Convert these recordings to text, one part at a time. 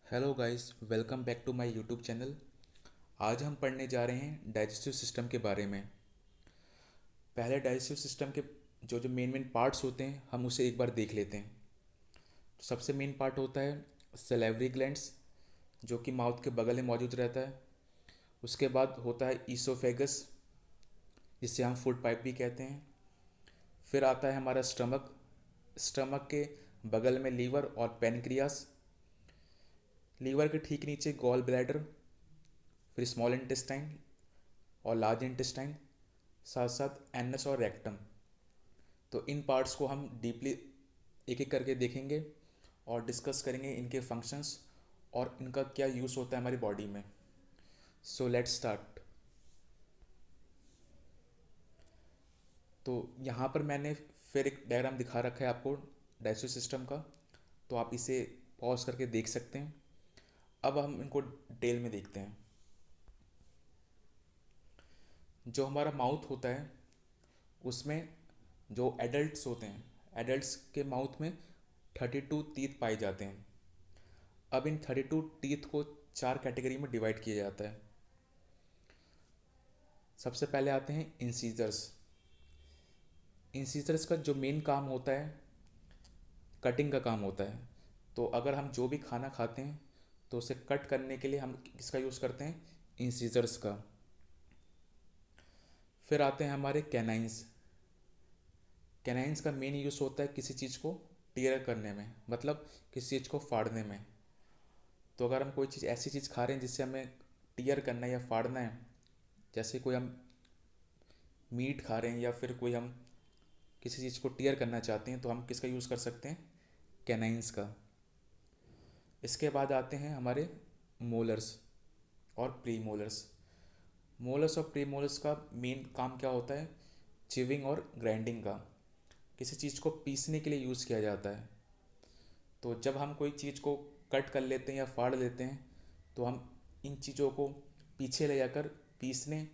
Hello guys, welcome back to my YouTube channel. आज हम पढ़ने जा रहे हैं डाइजेस्टिव सिस्टम के बारे में। पहले डाइजेस्टिव सिस्टम के जो जो मेन मेन पार्ट्स होते हैं हम उसे एक बार देख लेते हैं। तो सबसे मेन पार्ट होता है सलेवरी ग्लैंड्स, जो कि माउथ के बगल में मौजूद रहता है। उसके बाद होता है ईसोफेगस, जिसे हम फूड पाइप भी कहते हैं। फिर आता है हमारा स्टमक। स्टमक के बगल में लीवर और पेनक्रियास। लीवर के ठीक नीचे गॉल ब्लैडर, फिर स्मॉल इंटेस्टाइन और लार्ज इंटेस्टाइन, साथ साथ एनस और रेक्टम। तो इन पार्ट्स को हम डीपली एक एक करके देखेंगे और डिस्कस करेंगे इनके फंक्शंस और इनका क्या यूज़ होता है हमारी बॉडी में। So let's start. तो यहाँ पर मैंने फिर एक डायग्राम दिखा रखा है आपको डाइजेस्टिव सिस्टम का, तो आप इसे पॉज करके देख सकते हैं। अब हम इनको डिटेल में देखते हैं। जो हमारा माउथ होता है उसमें जो एडल्ट्स होते हैं, एडल्ट्स के माउथ में 32 टीथ पाए जाते हैं। अब इन 32 टीथ को चार कैटेगरी में डिवाइड किया जाता है। सबसे पहले आते हैं इंसीजर्स। इंसीजर्स का जो मेन काम होता है कटिंग का काम होता है। तो अगर हम जो भी खाना खाते हैं तो उसे कट करने के लिए हम किसका यूज़ करते हैं? इंसीजर्स का। फिर आते हैं हमारे कैनाइंस। कैनाइंस का मेन यूज़ होता है किसी चीज़ को टीयर करने में, मतलब किसी चीज़ को फाड़ने में। तो अगर हम कोई चीज़ ऐसी चीज़ खा रहे हैं जिससे हमें टीयर करना है या फाड़ना है, जैसे कोई हम मीट खा रहे हैं या फिर कोई हम किसी चीज़ को टीयर करना चाहते हैं, तो हम किसका यूज़ कर सकते हैं? कैनाइंस का। इसके बाद आते हैं हमारे मोलर्स और प्री मोलर्स। मोलर्स और प्री मोलर्स का मेन काम क्या होता है? चिविंग और ग्राइंडिंग का। किसी चीज़ को पीसने के लिए यूज़ किया जाता है। तो जब हम कोई चीज़ को कट कर लेते हैं या फाड़ लेते हैं तो हम इन चीज़ों को पीछे ले जाकर पीसने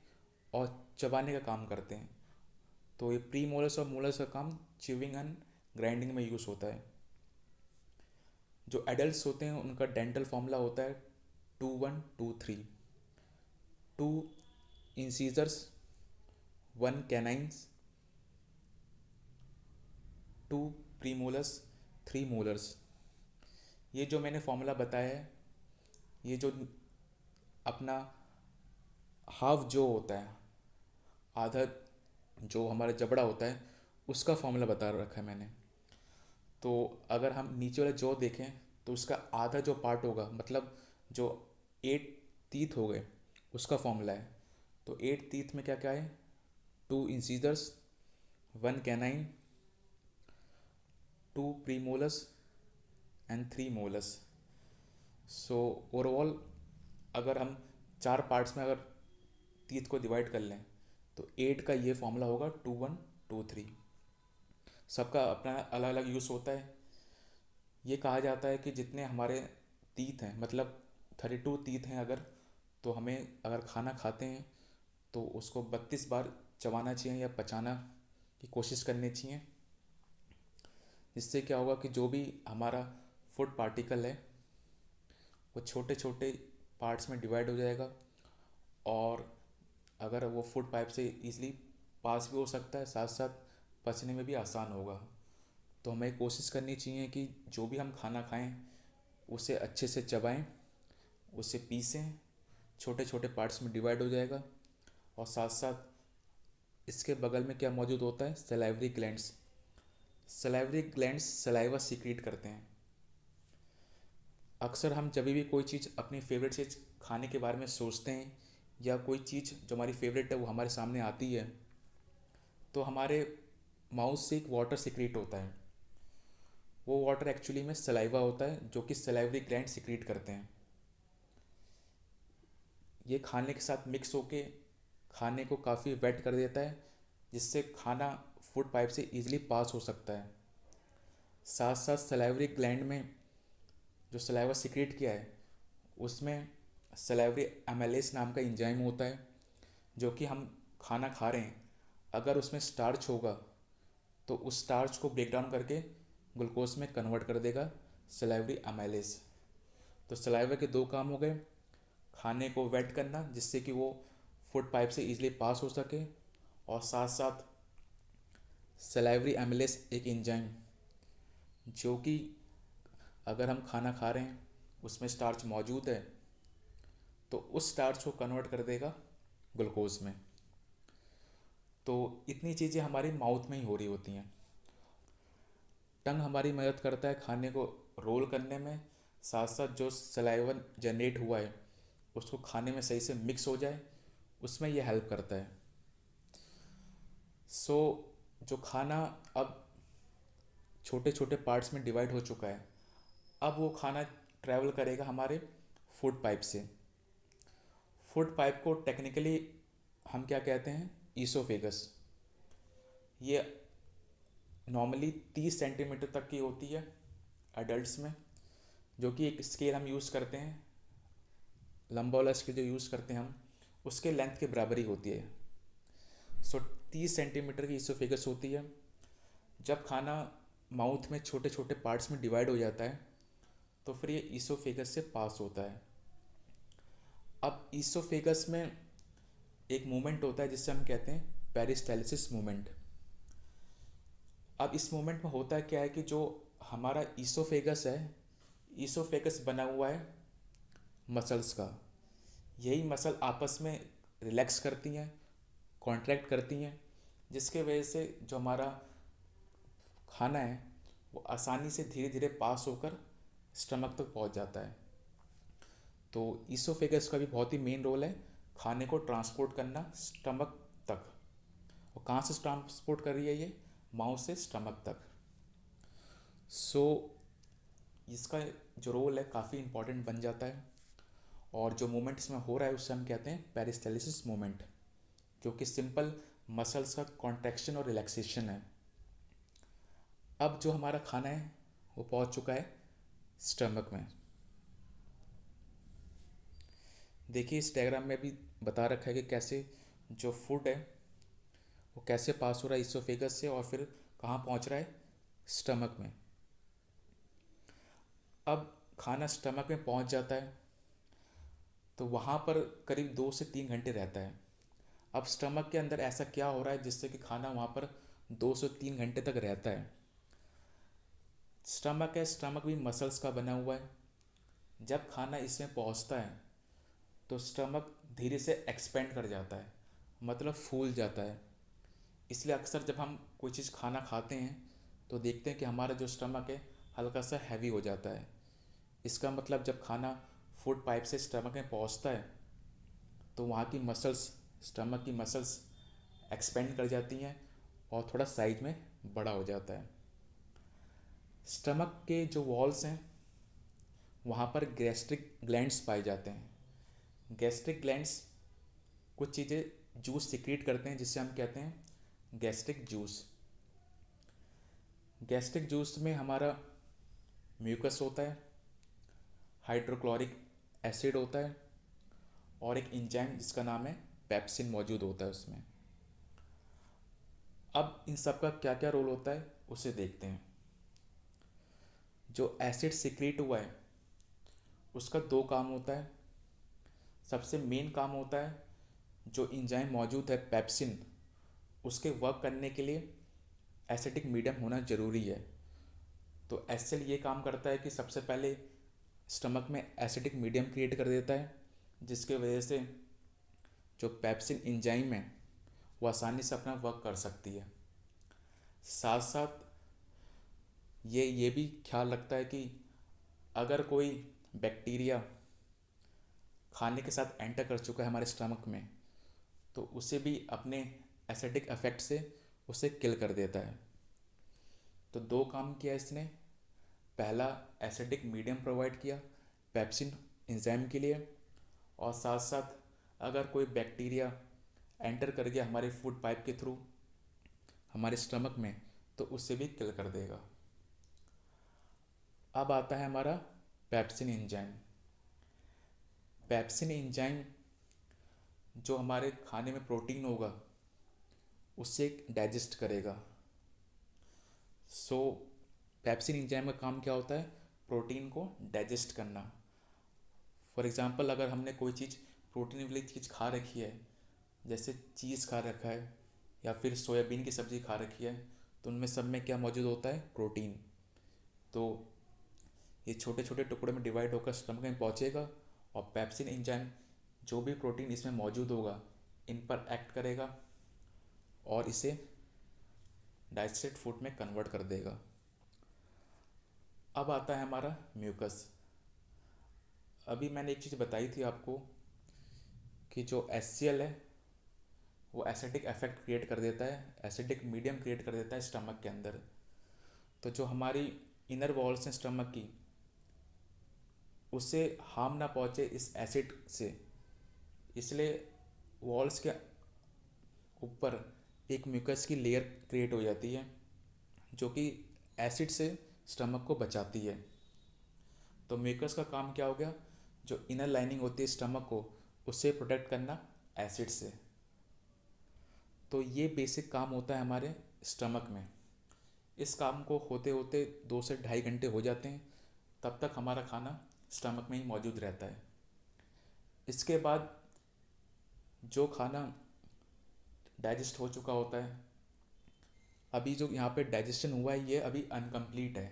और चबाने का काम करते हैं। तो ये प्री मोलर्स और मोलर्स का काम चिविंग एंड ग्राइंडिंग में यूज़ होता है। जो एडल्ट्स होते हैं उनका डेंटल फॉर्मूला होता है 2 1 2 3। 2 इंसीजर्स, 1 कैनाइंस, 2 प्रीमोलर्स, 3 मोलर्स। ये जो मैंने फॉर्मूला बताया है, ये जो अपना हाफ जो होता है, आधा जो हमारा जबड़ा होता है, उसका फॉर्मूला बता रखा है मैंने। तो अगर हम नीचे वाला जॉ देखें तो उसका आधा जो पार्ट होगा, मतलब जो 8 टीथ हो गए, उसका फॉर्मूला है। तो 8 टीथ में क्या क्या है? 2 incisors, 1 canine, 2 premolars and 3 molars. So overall अगर हम चार पार्ट्स में अगर टीथ को डिवाइड कर लें तो 8 का ये फॉर्मूला होगा 2 1 2 3। सबका अपना अलग अलग यूज़ होता है। ये कहा जाता है कि जितने हमारे टीथ हैं, मतलब 32 टीथ हैं अगर, तो हमें अगर खाना खाते हैं तो उसको 32 बार चबाना चाहिए या पचाना की कोशिश करनी चाहिए। जिससे क्या होगा कि जो भी हमारा फूड पार्टिकल है वो छोटे छोटे पार्ट्स में डिवाइड हो जाएगा और अगर वो फूड पाइप से इजीली पास भी हो सकता है, साथ साथ पचने में भी आसान होगा। तो हमें कोशिश करनी चाहिए कि जो भी हम खाना खाएं उसे अच्छे से चबाएं, उसे पीसें, छोटे छोटे पार्ट्स में डिवाइड हो जाएगा। और साथ साथ इसके बगल में क्या मौजूद होता है? Salivary glands. Salivary glands saliva secret करते हैं। अक्सर हम जब भी कोई चीज़ अपनी फेवरेट चीज़ खाने के बारे में सोचते हैं या कोई चीज़ जो हमारी फेवरेट है वो हमारे सामने आती है, तो हमारे माउथ से एक वाटर सीक्रेट होता है। वो वाटर एक्चुअली में सलाइवा होता है, जो कि सलाइवरी ग्लैंड सीक्रेट करते हैं। ये खाने के साथ मिक्स होके खाने को काफ़ी वेट कर देता है, जिससे खाना फूड पाइप से इजीली पास हो सकता है। साथ साथ सलाइवरी ग्लैंड में जो सलाइवा सीक्रेट किया है उसमें सलाइवरी एमेलेस नाम का एंजाइम होता है, जो कि हम खाना खा रहे हैं अगर उसमें स्टार्च होगा तो उस स्टार्च को ब्रेक डाउन करके ग्लूकोज में कन्वर्ट कर देगा सलाइवरी एमेलेस। तो सलाइवा के दो काम हो गए, खाने को वेट करना जिससे कि वो फूड पाइप से इजीली पास हो सके, और साथ साथ सलाइवरी एमिलेस एक एंजाइम जो कि अगर हम खाना खा रहे हैं उसमें स्टार्च मौजूद है तो उस स्टार्च को कन्वर्ट कर देगा ग्लूकोज में। तो इतनी चीज़ें हमारी माउथ में ही हो रही होती हैं। टंग हमारी मदद करता है खाने को रोल करने में, साथ साथ जो सलाइवा जनरेट हुआ है उसको खाने में सही से मिक्स हो जाए उसमें यह हेल्प करता है। सो जो खाना अब छोटे छोटे पार्ट्स में डिवाइड हो चुका है, अब वो खाना ट्रैवल करेगा हमारे फूड पाइप से। फूड पाइप को टेक्निकली हम क्या कहते हैं, ईसोफेगस। ये नॉर्मली 30 सेंटीमीटर तक की होती है एडल्ट्स में, जो कि एक स्केल हम यूज़ करते हैं, लंबा वाला स्केल जो यूज़ करते हैं हम, उसके लेंथ के बराबर ही होती है। सो 30 सेंटीमीटर की ईसोफेगस होती है। जब खाना माउथ में छोटे छोटे पार्ट्स में डिवाइड हो जाता है तो फिर ये ईसोफेगस से पास होता है। अब ईसोफेगस में एक मूवमेंट होता है जिससे हम कहते हैं पेरिस्टालिसिस मूवमेंट। अब इस मूवमेंट में होता है क्या है कि जो हमारा ईसोफेगस है, ईसोफेगस बना हुआ है मसल्स का। यही मसल आपस में रिलैक्स करती हैं, कॉन्ट्रैक्ट करती हैं, जिसके वजह से जो हमारा खाना है वो आसानी से धीरे धीरे पास होकर स्टमक तक पहुंच जाता है। तो ईसोफेगस का भी बहुत ही मेन रोल है खाने को ट्रांसपोर्ट करना स्टमक तक। और कहाँ से ट्रांसपोर्ट कर रही है ये, माउथ से स्टमक तक। सो इसका जो रोल है काफ़ी इम्पोर्टेंट बन जाता है। और जो मूवमेंट इसमें हो रहा है उससे हम कहते हैं पेरिस्टालिसिस मूवमेंट, जो कि सिंपल मसल्स का कॉन्ट्रैक्शन और रिलैक्सेशन है। अब जो हमारा खाना है वो पहुंच चुका है स्टमक में। देखिए इस डायग्राम में भी बता रखा है कि कैसे जो फूड है वो कैसे पास हो रहा है ईसोफेगस से और फिर कहाँ पहुंच रहा है, स्टमक में। अब खाना स्टमक में पहुंच जाता है तो वहाँ पर करीब 2 से 3 घंटे रहता है। अब स्टमक के अंदर ऐसा क्या हो रहा है जिससे कि खाना वहाँ पर 2 से 3 घंटे तक रहता है। स्टमक है, स्टमक भी मसल्स का बना हुआ है। जब खाना इसमें पहुँचता है तो स्टमक धीरे से एक्सपेंड कर जाता है, मतलब फूल जाता है। इसलिए अक्सर जब हम कोई चीज़ खाना खाते हैं तो देखते हैं कि हमारा जो स्टमक है हल्का सा हैवी हो जाता है। इसका मतलब जब खाना फूड पाइप से स्टमक में पहुंचता है तो वहाँ की मसल्स, स्टमक की मसल्स एक्सपेंड कर जाती हैं और थोड़ा साइज में बड़ा हो जाता है। स्टमक के जो वॉल्स हैं वहाँ पर गैस्ट्रिक ग्लैंड्स पाए जाते हैं। गैस्ट्रिक ग्लैंड्स कुछ चीज़ें जूस सिक्रीट करते हैं जिससे हम कहते हैं गैस्ट्रिक जूस। गैस्ट्रिक जूस में हमारा म्यूकस होता है, हाइड्रोक्लोरिक एसिड होता है और एक एंजाइम जिसका नाम है पेप्सिन मौजूद होता है उसमें। अब इन सब का क्या क्या रोल होता है उसे देखते हैं। जो एसिड सिक्रीट हुआ है उसका दो काम होता है। सबसे मेन काम होता है जो एंजाइम मौजूद है पेप्सिन, उसके वर्क करने के लिए एसिडिक मीडियम होना ज़रूरी है। तो एसिड ये काम करता है कि सबसे पहले स्टमक में एसिडिक मीडियम क्रिएट कर देता है, जिसके वजह से जो पेप्सिन एंजाइम है वो आसानी से अपना वर्क कर सकती है। साथ साथ ये भी ख्याल रखता है कि अगर कोई बैक्टीरिया खाने के साथ एंटर कर चुका है हमारे स्टमक में तो उसे भी अपने एसिडिक इफेक्ट से उसे किल कर देता है। तो दो काम किया इसने, पहला एसिडिक मीडियम प्रोवाइड किया पेप्सिन एंजाइम के लिए, और साथ साथ अगर कोई बैक्टीरिया एंटर कर गया हमारे फूड पाइप के थ्रू हमारे स्टमक में तो उसे भी किल कर देगा। अब आता है हमारा पेप्सिन एंजाइम। पेप्सिन एंजाइम जो हमारे खाने में प्रोटीन होगा उससे डाइजेस्ट करेगा। सो पेप्सिन एंजाइम का काम क्या होता है, प्रोटीन को डाइजेस्ट करना। फॉर एग्ज़ाम्पल अगर हमने कोई चीज़ प्रोटीन वाली चीज़ खा रखी है, जैसे चीज़ खा रखा है या फिर सोयाबीन की सब्ज़ी खा रखी है, तो उनमें सब में क्या मौजूद होता है? प्रोटीन। तो ये छोटे छोटे टुकड़ों में डिवाइड होकर स्टमक में पहुँचेगा और पेप्सिन एंजाइम जो भी प्रोटीन इसमें मौजूद होगा इन पर एक्ट करेगा और इसे डाइजेस्टेड फूड में कन्वर्ट कर देगा। अब आता है हमारा म्यूकस। अभी मैंने एक चीज़ बताई थी आपको कि जो HCl है वो एसिडिक इफेक्ट क्रिएट कर देता है, एसिडिक मीडियम क्रिएट कर देता है स्टमक के अंदर। तो जो हमारी इनर वॉल्स हैं स्टमक की, उससे हार्म ना पहुँचे इस एसिड से, इसलिए वॉल्स के ऊपर एक म्यूकस की लेयर क्रिएट हो जाती है जो कि एसिड से स्टमक को बचाती है। तो म्यूकस का काम क्या हो गया? जो इनर लाइनिंग होती है स्टमक को, उससे प्रोटेक्ट करना एसिड से। तो ये बेसिक काम होता है हमारे स्टमक में। इस काम को होते होते 2 से 2.5 घंटे हो जाते हैं, तब तक हमारा खाना स्टमक में ही मौजूद रहता है। इसके बाद जो खाना डाइजेस्ट हो चुका होता है, अभी जो यहाँ पे डाइजेशन हुआ है ये अभी अनकम्प्लीट है।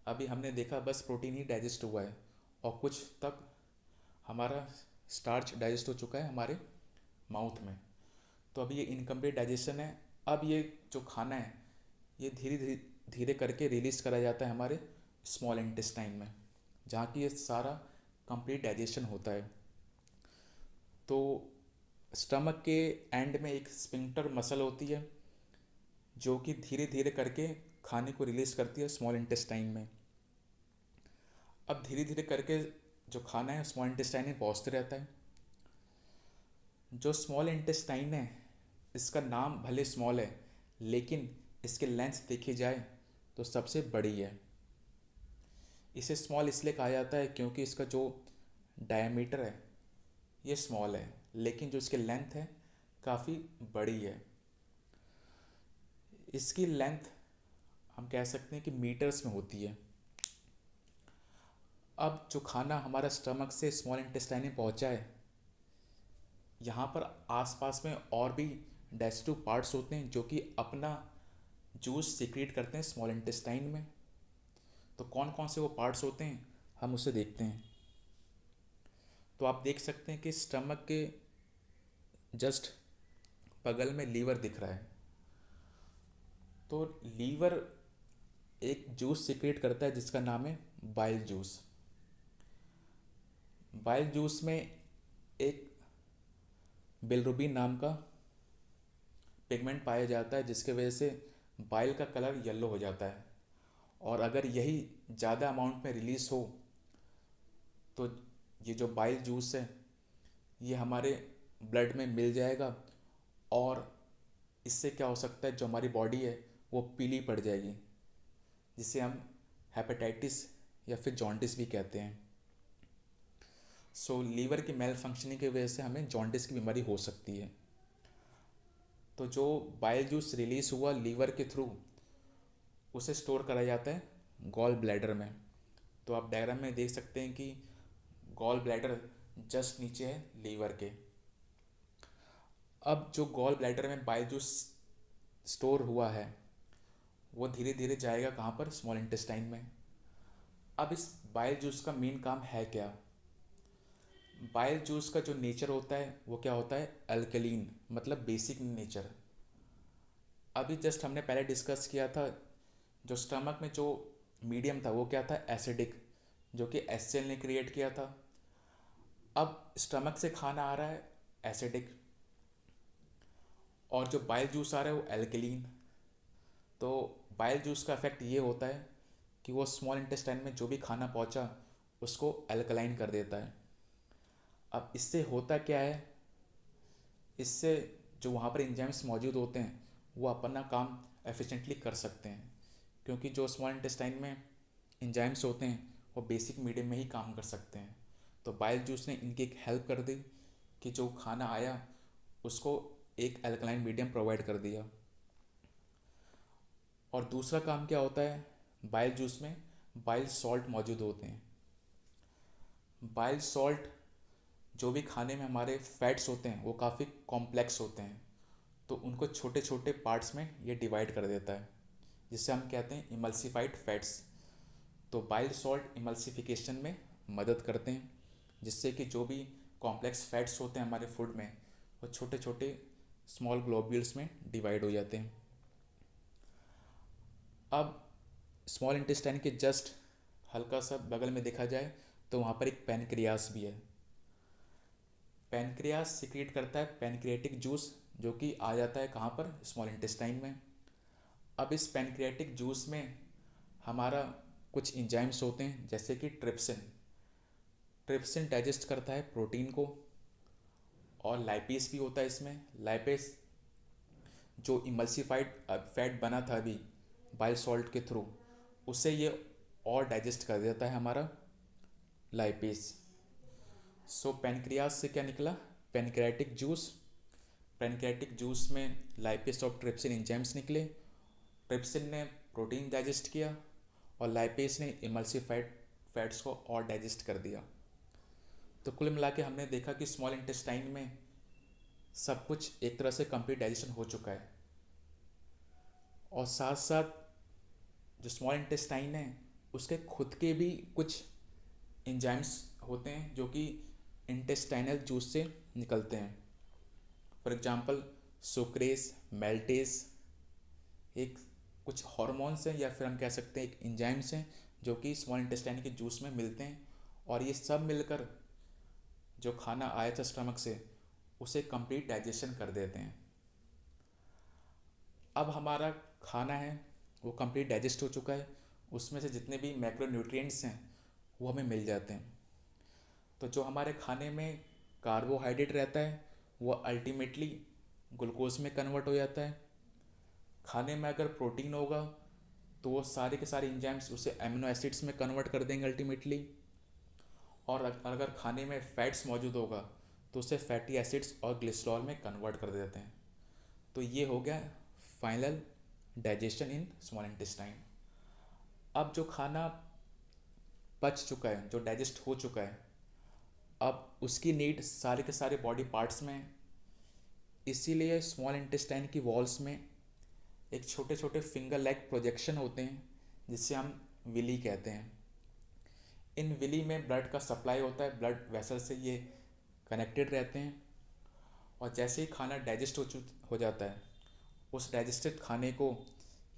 अभी हमने देखा बस प्रोटीन ही डाइजेस्ट हुआ है और कुछ तक हमारा स्टार्च डाइजेस्ट हो चुका है हमारे माउथ में। तो अभी ये इनकम्प्लीट डाइजेशन है। अब ये जो खाना है ये धीरे धीरे धीरे करके रिलीज करा जाता है हमारे स्मॉल इंटेस्टाइन में, जहाँ की ये सारा कंप्लीट डाइजेशन होता है। तो स्टमक के एंड में एक स्फिंक्टर मसल होती है जो कि धीरे धीरे करके खाने को रिलीज करती है स्मॉल इंटेस्टाइन में। अब धीरे धीरे करके जो खाना है स्मॉल इंटेस्टाइन में पहुँचते रहता है। जो स्मॉल इंटेस्टाइन है इसका नाम भले स्मॉल है, लेकिन इसके लेंथ देखी जाए तो सबसे बड़ी है। इसे स्मॉल इसलिए कहा जाता है क्योंकि इसका जो डायमीटर है ये स्मॉल है, लेकिन जो इसकी लेंथ है काफ़ी बड़ी है। इसकी लेंथ हम कह सकते हैं कि मीटर्स में होती है। अब जो खाना हमारा स्टमक से स्मॉल इंटेस्टाइन में पहुंचा है, यहाँ पर आसपास में और भी डाइजेस्टिव पार्ट्स होते हैं जो कि अपना जूस सीक्रेट करते हैं स्मॉल इंटेस्टाइन में। तो कौन कौन से वो पार्ट्स होते हैं हम उसे देखते हैं। तो आप देख सकते हैं कि स्टमक के जस्ट बगल में लीवर दिख रहा है। तो लीवर एक जूस सीक्रेट करता है जिसका नाम है बाइल जूस। बाइल जूस में एक बिलिरुबिन नाम का पिगमेंट पाया जाता है जिसके वजह से बाइल का कलर येलो हो जाता है। और अगर यही ज़्यादा अमाउंट में रिलीज़ हो तो ये जो बाइल जूस है ये हमारे ब्लड में मिल जाएगा और इससे क्या हो सकता है, जो हमारी बॉडी है वो पीली पड़ जाएगी, जिसे हम हेपेटाइटिस या फिर जॉन्डिस भी कहते हैं। सो लीवर की मेल फंक्शनिंग की वजह से हमें जॉन्डिस की बीमारी हो सकती है। तो जो बाइल जूस रिलीज हुआ लीवर के थ्रू, उसे स्टोर करा जाता है गॉल ब्लैडर में। तो आप डायग्राम में देख सकते हैं कि गॉल ब्लैडर जस्ट नीचे है लीवर के। अब जो गॉल ब्लैडर में बाइल जूस स्टोर हुआ है वो धीरे धीरे जाएगा कहाँ पर? स्मॉल इंटेस्टाइन में। अब इस बाइल जूस का मेन काम है क्या? बाइल जूस का जो नेचर होता है वो क्या होता है? अल्कलीन, मतलब बेसिक नेचर। अभी जस्ट हमने पहले डिस्कस किया था जो स्टमक में जो मीडियम था वो क्या था? एसिडिक, जो कि HCl ने क्रिएट किया था। अब स्टमक से खाना आ रहा है एसिडिक और जो बाइल जूस आ रहा है वो एल्कलीन। तो बाइल जूस का इफेक्ट ये होता है कि वो स्मॉल इंटेस्टाइन में जो भी खाना पहुंचा उसको अल्कलाइन कर देता है। अब इससे होता क्या है? इससे जो वहाँ पर एंजाइम्स मौजूद होते हैं वो अपना काम एफिशिएंटली कर सकते हैं, क्योंकि जो स्मॉल इंटेस्टाइन में एंजाइम्स होते हैं वो बेसिक मीडियम में ही काम कर सकते हैं। तो बाइल जूस ने इनकी एक हेल्प कर दी कि जो खाना आया उसको एक अल्कलाइन मीडियम प्रोवाइड कर दिया। और दूसरा काम क्या होता है? बाइल जूस में बाइल सॉल्ट मौजूद होते हैं। बाइल सॉल्ट जो भी खाने में हमारे फैट्स होते हैं वो काफ़ी कॉम्प्लेक्स होते हैं, तो उनको छोटे छोटे पार्ट्स में ये डिवाइड कर देता है, जिससे हम कहते हैं इमल्सिफाइड फैट्स। तो बाइल्ड सॉल्ट इमल्सिफिकेशन में मदद करते हैं, जिससे कि जो भी कॉम्प्लेक्स फैट्स होते हैं हमारे फूड में वो छोटे छोटे स्मॉल ग्लोब्यूल्स में डिवाइड हो जाते हैं। अब स्मॉल इंटेस्टाइन के जस्ट हल्का सा बगल में देखा जाए तो वहाँ पर एक पैनक्रियास भी है। पैनक्रियास सिक्रीट करता है पैनक्रियाटिक जूस, जो कि आ जाता है कहाँ पर, स्मॉल इंटेस्टाइन में। अब इस पैनक्रियाटिक जूस में हमारा कुछ इंजाइम्स होते हैं, जैसे कि ट्रिप्सिन। ट्रिप्सिन डाइजेस्ट करता है प्रोटीन को, और लाइपेस भी होता है इसमें। लाइपेस जो इमल्सिफाइड फैट बना था अभी बाइल सॉल्ट के थ्रू, उसे ये और डाइजेस्ट कर देता है हमारा लाइपेस। सो पैनक्रियास से क्या निकला, पैनक्रियाटिक जूस। पैनक्रियाटिक जूस में लाइपेस और ट्रिप्सिन एंजाइम्स निकले। ट्रिप्सिन ने प्रोटीन डाइजेस्ट किया और लाइपेस ने इमल्सिफाइड फैट्स को और डाइजेस्ट कर दिया। तो कुल मिला के हमने देखा कि स्मॉल इंटेस्टाइन में सब कुछ एक तरह से कंप्लीट डाइजेशन हो चुका है, और साथ साथ जो स्मॉल इंटेस्टाइन है उसके खुद के भी कुछ एंजाइम्स होते हैं जो कि इंटेस्टाइनल जूस से निकलते हैं। फॉर एग्जांपल सुक्रेस, मेल्टेस, एक कुछ हार्मोन्स हैं, या फिर हम कह सकते हैं एक एंजाइम्स हैं जो कि स्मॉल इंटेस्टाइन के जूस में मिलते हैं, और ये सब मिलकर जो खाना आया था स्टमक से उसे कंप्लीट डाइजेशन कर देते हैं। अब हमारा खाना है वो कंप्लीट डाइजेस्ट हो चुका है, उसमें से जितने भी मैक्रोन्यूट्रिएंट्स हैं वो हमें मिल जाते हैं। तो जो हमारे खाने में कार्बोहाइड्रेट रहता है वो अल्टीमेटली ग्लूकोज में कन्वर्ट हो जाता है। खाने में अगर प्रोटीन होगा तो वो सारे के सारे एंजाइम्स उसे अमीनो एसिड्स में कन्वर्ट कर देंगे अल्टीमेटली। और अगर खाने में फैट्स मौजूद होगा तो उसे फैटी एसिड्स और ग्लिसरॉल में कन्वर्ट कर देते हैं। तो ये हो गया final digestion in small intestine. अब जो खाना पच चुका है, जो डाइजेस्ट हो चुका है, अब उसकी नीड सारे के सारे बॉडी पार्ट्स में है। इसीलिए स्मॉल इंटेस्टाइन की वॉल्स में एक छोटे छोटे फिंगर लाइक प्रोजेक्शन होते हैं, जिससे हम विली कहते हैं। इन विली में ब्लड का सप्लाई होता है, ब्लड वेसल से ये कनेक्टेड रहते हैं, और जैसे ही खाना डाइजेस्ट हो जाता है, उस डाइजेस्टेड खाने को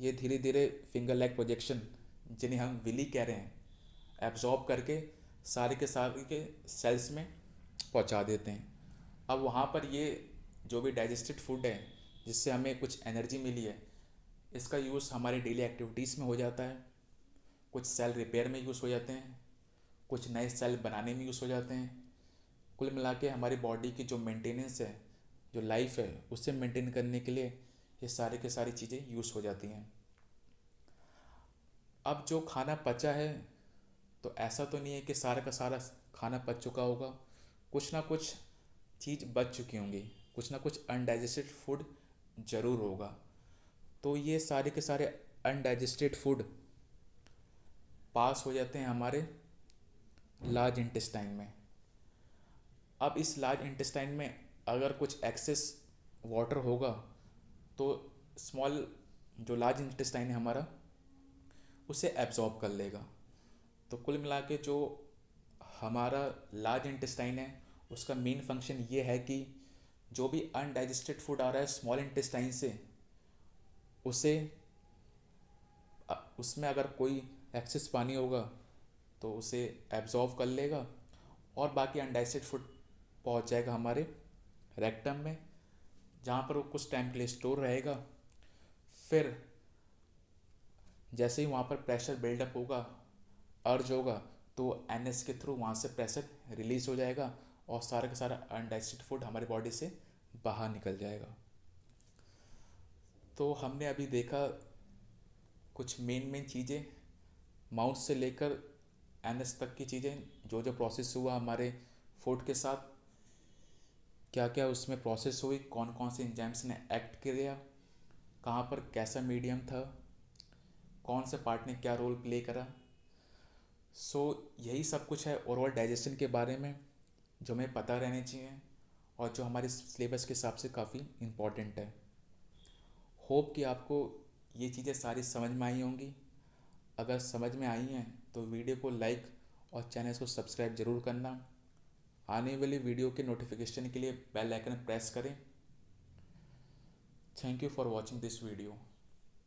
ये धीरे धीरे फिंगर लाइक प्रोजेक्शन, जिन्हें हम विली कह रहे हैं, एब्जॉर्ब करके सारे के सारे के सेल्स में पहुंचा देते हैं। अब वहाँ पर ये जो भी डाइजेस्टेड फूड है जिससे हमें कुछ एनर्जी मिली है, इसका यूज़ हमारी डेली एक्टिविटीज़ में हो जाता है। कुछ सेल रिपेयर में यूज़ हो जाते हैं, कुछ नए सेल बनाने में यूज़ हो जाते हैं। कुल मिला के हमारी बॉडी की जो मेंटेनेंस है, जो लाइफ है, उससे मेंटेन करने के लिए ये सारी के सारी चीज़ें यूज़ हो जाती हैं। अब जो खाना पचा है, तो ऐसा तो नहीं है कि सारा का सारा खाना पच चुका होगा, कुछ ना कुछ चीज़ बच चुकी होंगी, कुछ ना कुछ अनडाइजेस्टेड फूड ज़रूर होगा। तो ये सारे के सारे अनडाइजेस्टेड फूड पास हो जाते हैं हमारे लार्ज इंटेस्टाइन में। अब इस लार्ज इंटेस्टाइन में अगर कुछ एक्सेस वाटर होगा तो स्मॉल जो लार्ज इंटेस्टाइन है हमारा उसे एब्जॉर्ब कर लेगा। तो कुल मिला के जो हमारा लार्ज इंटेस्टाइन है उसका मेन फंक्शन ये है कि जो भी अनडाइजेस्टेड फूड आ रहा है स्मॉल इंटेस्टाइन से, उसे उसमें अगर कोई एक्सेस पानी होगा तो उसे एब्जॉर्ब कर लेगा, और बाकी अनडाइजेस्टेड फूड पहुंच जाएगा हमारे रेक्टम में, जहाँ पर वो कुछ टाइम के लिए स्टोर रहेगा। फिर जैसे ही वहाँ पर प्रेशर बिल्डअप होगा, अर्ज होगा, तो एनएस के थ्रू वहाँ से प्रेशर रिलीज हो जाएगा और सारा का सारा अनडाइजेस्टेड फूड हमारी बॉडी से बाहर निकल जाएगा। तो हमने अभी देखा कुछ मेन चीज़ें, माउथ से लेकर एनएस तक की चीज़ें, जो जो प्रोसेस हुआ हमारे फूड के साथ, क्या क्या उसमें प्रोसेस हुई, कौन कौन से एंजाइम्स ने एक्ट किया, कहाँ पर कैसा मीडियम था, कौन से पार्ट ने क्या रोल प्ले करा। सो यही सब कुछ है ओवरऑल डाइजेशन के बारे में। जो हमें पता रहने चाहिए और जो हमारे सिलेबस के हिसाब से काफ़ी इम्पोर्टेंट है। होप कि आपको ये चीज़ें सारी समझ में आई होंगी। अगर समझ में आई हैं तो वीडियो को लाइक और चैनल को सब्सक्राइब ज़रूर करना। आने वाली वीडियो के नोटिफिकेशन के लिए बेल आइकन प्रेस करें। Thank you for watching this video.